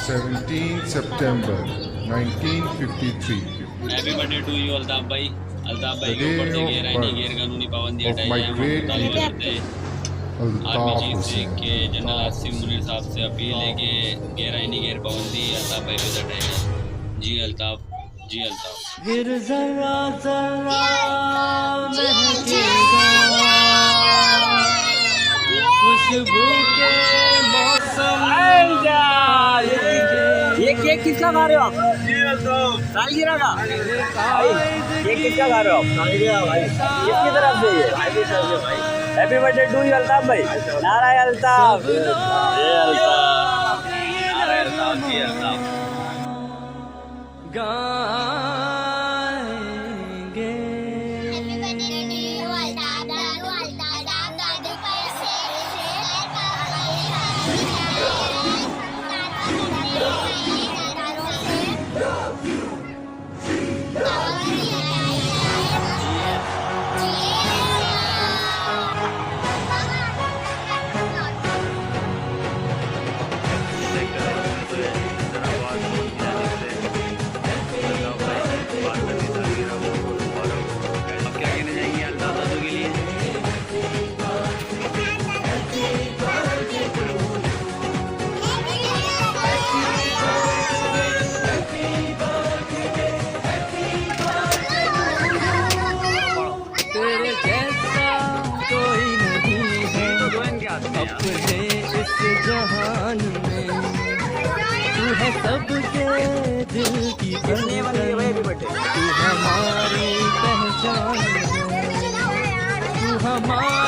17 September 1953. Happy birthday to you Altaf भाई। अल्ताफ भाई The के ऊपर से day गैर of आईनी birth गैर कानूनी पाबंदी of हटाई my जाए। हम great तालीम leader, करते हैं आर्मी Altaf चीफ से Hussain. कि जनरल आसिम मुनीर साहब से अपील है कि गैर आईनी गैर पाबंदी अल्ताफ भाई पे हटाएगा। जी अल्ताफ, जी अल्ताफ। फिर जरा जरा महकेगा खुशबू के मौसम ये केक किसका खा रहे हो आप? सालगिरह का। केक किसका खा रहे हो आप? भाई किसकी तरफ से ये? Happy birthday to you Altaf भाई। नाराय अल्ताफ, जय अल्ताफ, नाराय अल्ताफ, जी अल्ताफ। गाएंगे अब क्या कहना चाहेंगे अल्ताफ दादू के लिए? तेरे जैसा कोई नहीं है अपने इस जहान में। तू है सबके दिल की धड़कन, तू हमारी पहचान है, तू हमारी